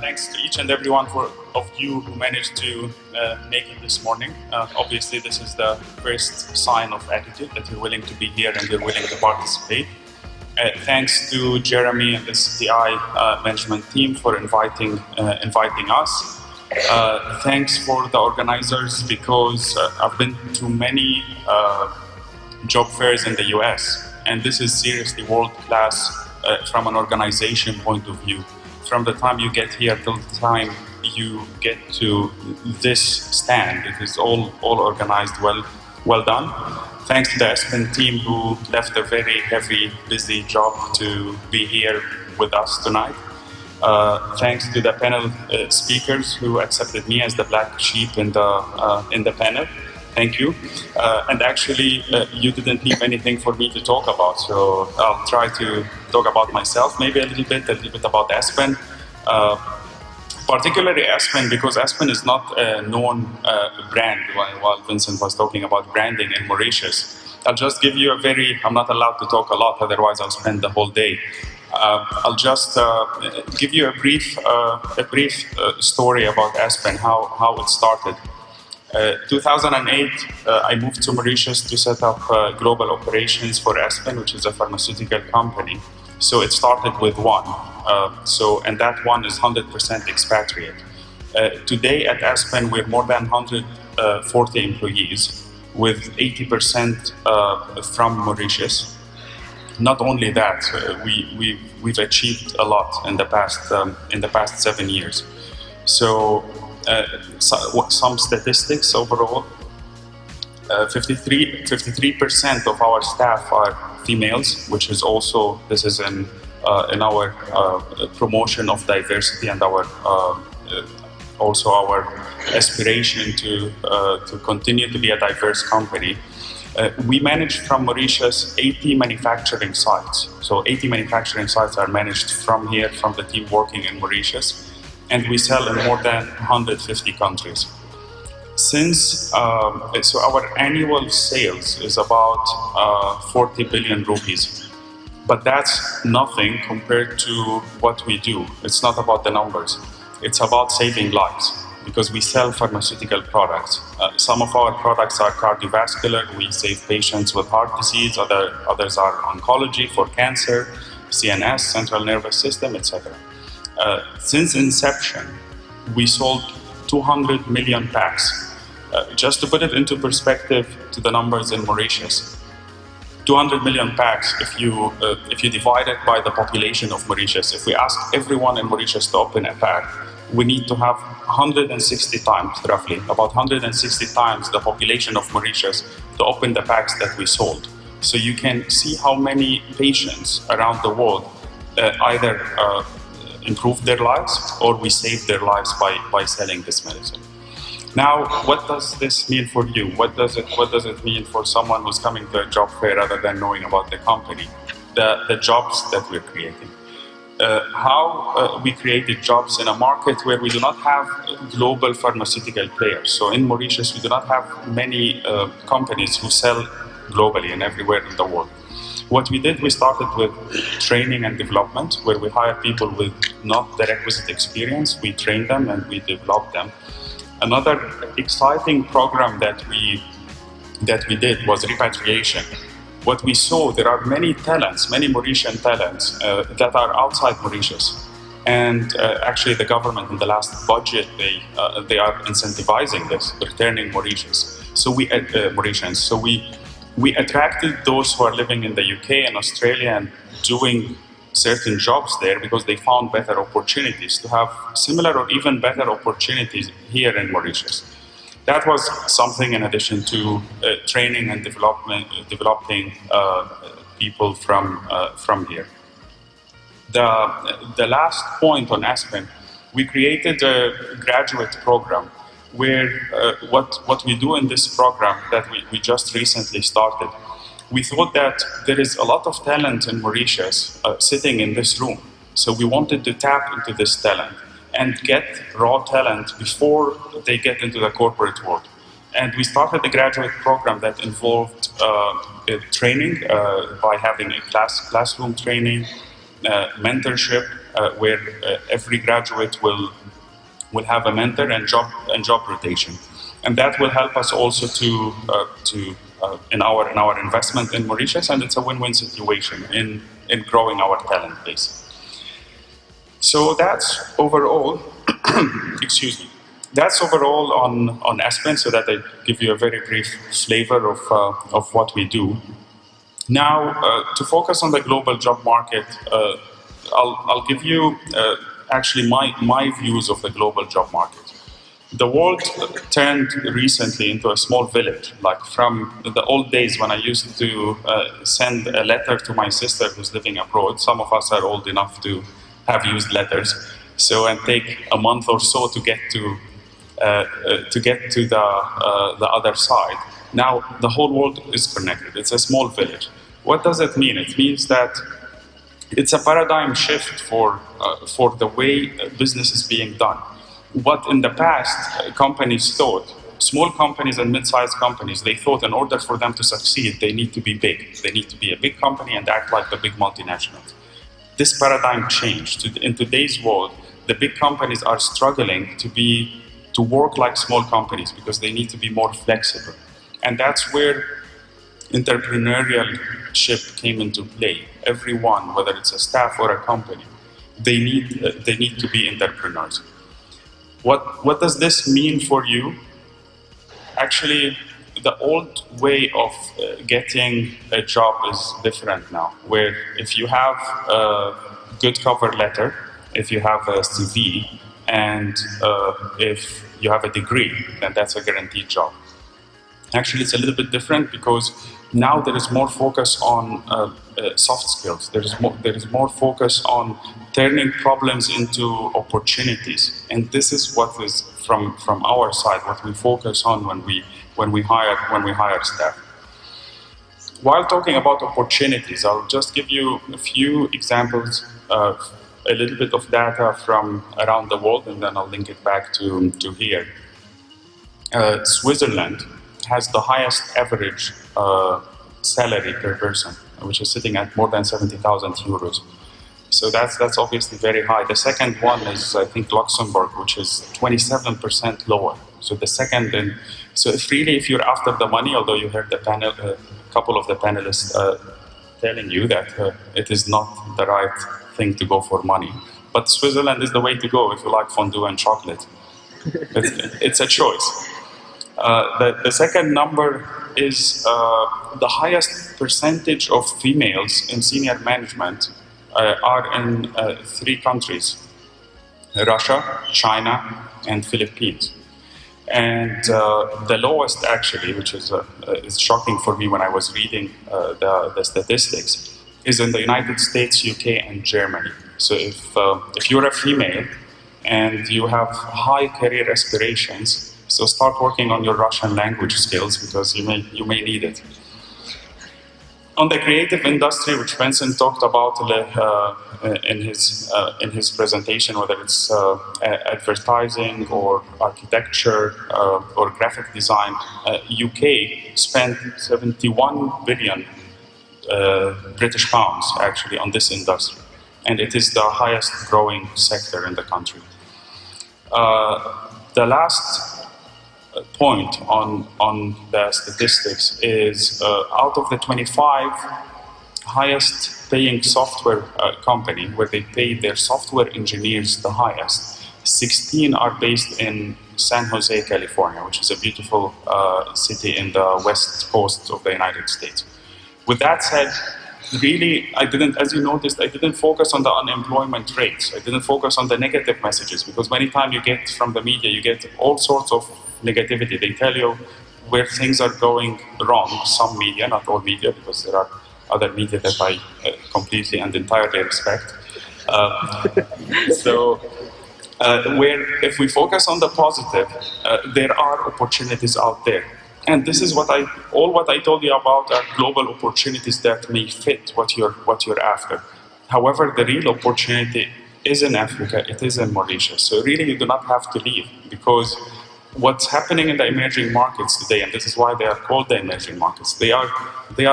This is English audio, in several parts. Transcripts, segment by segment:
thanks to each and every one of you who managed to make it this morning. Obviously, this is the first sign of attitude that you're willing to be here and you're willing to participate. Thanks to Jeremy and the CTI management team for inviting us. Thanks for the organizers, because I've been to many job fairs in the US, and this is seriously world-class from an organization point of view. From the time you get here till the time you get to this stand, it is all organized well done. Thanks to the Aspen team who left a very heavy, busy job to be here with us tonight. Thanks to the panel speakers who accepted me as the black sheep in the panel. Thank you. And actually, you didn't leave anything for me to talk about, so I'll try to talk about myself, maybe a little bit about Aspen. Particularly Aspen, because Aspen is not a known brand, while Vincent was talking about branding in Mauritius. I'll just give you I'm not allowed to talk a lot, otherwise I'll spend the whole day. I'll just give you a brief story about Aspen, how it started. 2008, I moved to Mauritius to set up global operations for Aspen, which is a pharmaceutical company. So it started with one. And that one is 100% expatriate. Today at Aspen, we're more than 140 employees, with 80% from Mauritius. Not only that, we've achieved a lot in the past 7 years. So some statistics overall: 53% of our staff are females, which is also, this is in our promotion of diversity and our also our aspiration to continue to be a diverse company. We manage from Mauritius 80 manufacturing sites. So 80 manufacturing sites are managed from here, from the team working in Mauritius, and we sell in more than 150 countries. So our annual sales is about 40 billion rupees, but that's nothing compared to what we do. It's not about the numbers. It's about saving lives, because we sell pharmaceutical products. Some of our products are cardiovascular. We save patients with heart disease. Others are oncology for cancer, CNS, central nervous system, etc. Since inception, we sold 200 million packs. Just to put it into perspective to the numbers in Mauritius, 200 million packs, if you divide it by the population of Mauritius, if we ask everyone in Mauritius to open a pack, we need to have 160 times, roughly, about 160 times the population of Mauritius to open the packs that we sold. So you can see how many patients around the world either improve their lives or we save their lives by selling this medicine. Now, what does this mean for you? What does it mean for someone who's coming to a job fair rather than knowing about the company? The jobs that we're creating. How we created jobs in a market where we do not have global pharmaceutical players. So in Mauritius, we do not have many companies who sell globally and everywhere in the world. What we did, we started with training and development, where we hire people with not the requisite experience. We train them and we develop them. Another exciting program that we did was repatriation. What we saw, there are many Mauritian talents that are outside Mauritius. And actually the government in the last budget, they are incentivizing this, returning Mauritians. So Mauritians. So we attracted those who are living in the UK and Australia and doing certain jobs there, because they found better opportunities to have similar or even better opportunities here in Mauritius. That was something in addition to training and developing people from here. The last point on Aspen, we created a graduate program where what we do in this program that we just recently started, we thought that there is a lot of talent in Mauritius sitting in this room. So we wanted to tap into this talent and get raw talent before they get into the corporate world. And we started a graduate program that involved training by having a classroom training, mentorship, where every graduate will have a mentor and job rotation, and that will help us also to in our investment in Mauritius, and it's a win-win situation in growing our talent base. So that's overall, excuse me, that's overall on Aspen, so that I give you a very brief flavor of what we do. Now, to focus on the global job market, I'll give you actually my views of the global job market. The world turned recently into a small village, like from the old days when I used to send a letter to my sister who's living abroad. Some of us are old enough to have used letters, so and take a month or so to get to the other side. Now the whole world is connected. It's a small village. What does it mean? It means that it's a paradigm shift for the way business is being done. What in the past companies thought, small companies and mid-sized companies, they thought in order for them to succeed, they need to be big. They need to be a big company and act like the big multinationals. This paradigm changed. In today's world, the big companies are struggling to work like small companies because they need to be more flexible. And that's where entrepreneurship came into play. Everyone, whether it's a staff or a company, they need to be entrepreneurs. What does this mean for you? Actually, the old way of getting a job is different now, where if you have a good cover letter, if you have a CV, and if you have a degree, then that's a guaranteed job. Actually, it's a little bit different because now there is more focus on soft skills. There is more focus on turning problems into opportunities, and this is what is from our side what we focus on when we hire staff. While talking about opportunities, I'll just give you a few examples of a little bit of data from around the world, and then I'll link it back to here. Switzerland has the highest average salary per person, which is sitting at more than 70,000 euros. So that's obviously very high. The second one is, I think, Luxembourg, which is 27% lower. So the second, if you're after the money, although you heard a couple of the panelists telling you that it is not the right thing to go for money, but Switzerland is the way to go if you like fondue and chocolate. It's a choice. The second number is the highest percentage of females in senior management are in three countries: Russia, China, and Philippines. And the lowest, actually, which is shocking for me when I was reading the statistics, is in the United States, UK, and Germany. So if you're a female and you have high career aspirations, so start working on your Russian language skills because you may need it. On the creative industry, which Vincent talked about in his presentation, whether it's advertising or architecture or graphic design, UK spent 71 billion British pounds actually on this industry, and it is the highest growing sector in the country. The last point on the statistics is out of the 25 highest paying software company where they pay their software engineers the highest, 16 are based in San Jose, California, which is a beautiful city in the west coast of the United States. With that said, really, as you noticed, I didn't focus on the unemployment rates. I didn't focus on the negative messages because many times you get from the media, you get all sorts of negativity. They tell you where things are going wrong. Some media, not all media, because there are other media that I completely and entirely respect. Where if we focus on the positive, there are opportunities out there. And this is what I told you about are global opportunities that may fit what you're after. However, the real opportunity is in Africa, it is in Mauritius. So really you do not have to leave, because what's happening in the emerging markets today, and this is why they are called the emerging markets, they are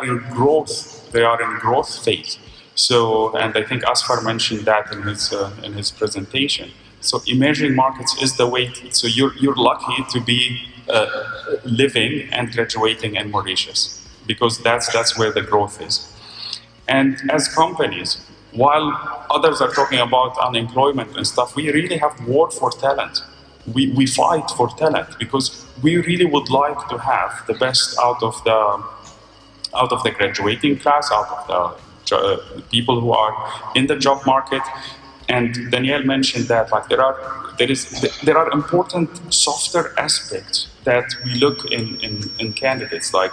in growth phase. So, and I think Asfar mentioned that in his presentation. So, emerging markets is the way. So, you're lucky to be living and graduating in Mauritius because that's where the growth is. And as companies, while others are talking about unemployment and stuff, we really have war for talent. We fight for talent because we really would like to have the best out of the graduating class, out of the people who are in the job market. And Danielle mentioned that like there are important softer aspects that we look in candidates, like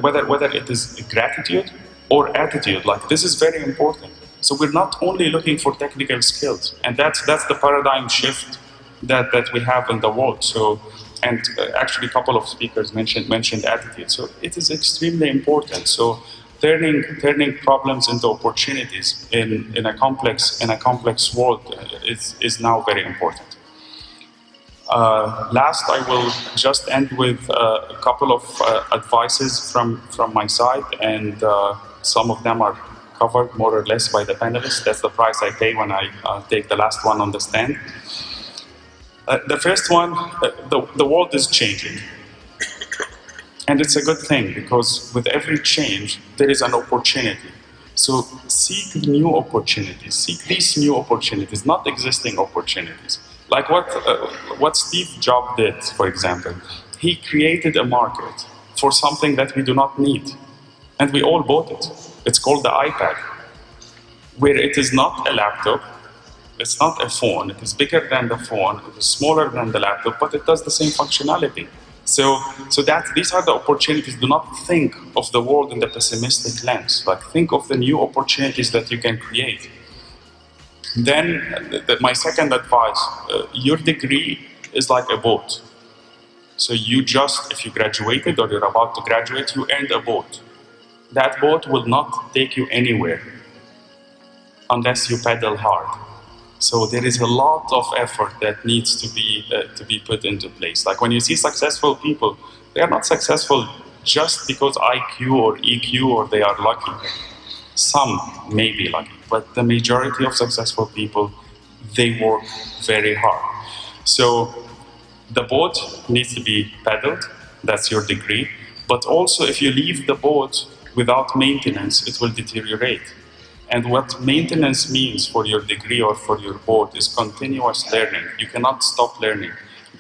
whether it is gratitude or attitude. Like this is very important. So we're not only looking for technical skills, and that's the paradigm shift that we have in the world. So, and actually, a couple of speakers mentioned attitude. So it is extremely important. So turning problems into opportunities in a complex world is now very important. Last, I will just end with a couple of advices from my side, and some of them are covered more or less by the panelists. That's the price I pay when I take the last one on the stand. The first one, the world is changing. And it's a good thing because with every change, there is an opportunity. So seek new opportunities, seek these new opportunities, not existing opportunities. Like what Steve Jobs did, for example. He created a market for something that we do not need. And we all bought it. It's called the iPad, where it is not a laptop, it's not a phone, it is bigger than the phone, it is smaller than the laptop, but it does the same functionality. So these are the opportunities. Do not think of the world in the pessimistic lens. Like think of the new opportunities that you can create. Then my second advice, your degree is like a boat. So if you graduated or you're about to graduate, you earned a boat. That boat will not take you anywhere unless you pedal hard. So there is a lot of effort that needs to be put into place. Like when you see successful people, they are not successful just because IQ or EQ or they are lucky. Some may be lucky, but the majority of successful people, they work very hard. So the boat needs to be pedaled. That's your degree. But also, if you leave the boat without maintenance, it will deteriorate. And what maintenance means for your degree or for your board is continuous learning. You cannot stop learning.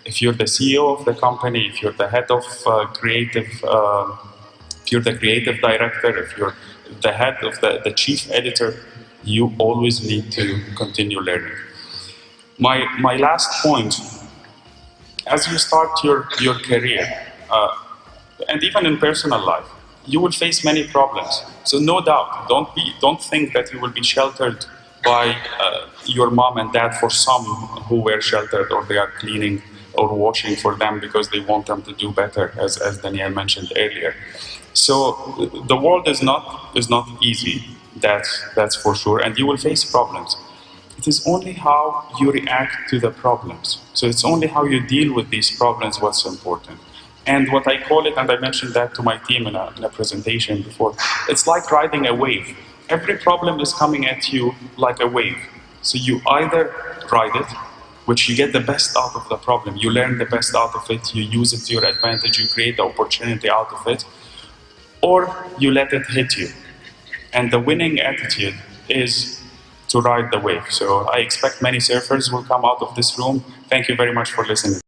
If you're the CEO of the company, if you're the head of if you're the creative director, if you're the head of the chief editor, you always need to continue learning. My last point, as you start your career, and even in personal life, you will face many problems. So no doubt, don't think that you will be sheltered by your mom and dad. For some who were sheltered, or they are cleaning or washing for them because they want them to do better, as Danielle mentioned earlier. So the world is not easy. That's for sure, and you will face problems. It is only how you react to the problems. So it's only how you deal with these problems what's important. And what I call it, and I mentioned that to my team in a presentation before, it's like riding a wave. Every problem is coming at you like a wave. So you either ride it, which you get the best out of the problem, you learn the best out of it, you use it to your advantage, you create the opportunity out of it, or you let it hit you. And the winning attitude is to ride the wave. So I expect many surfers will come out of this room. Thank you very much for listening.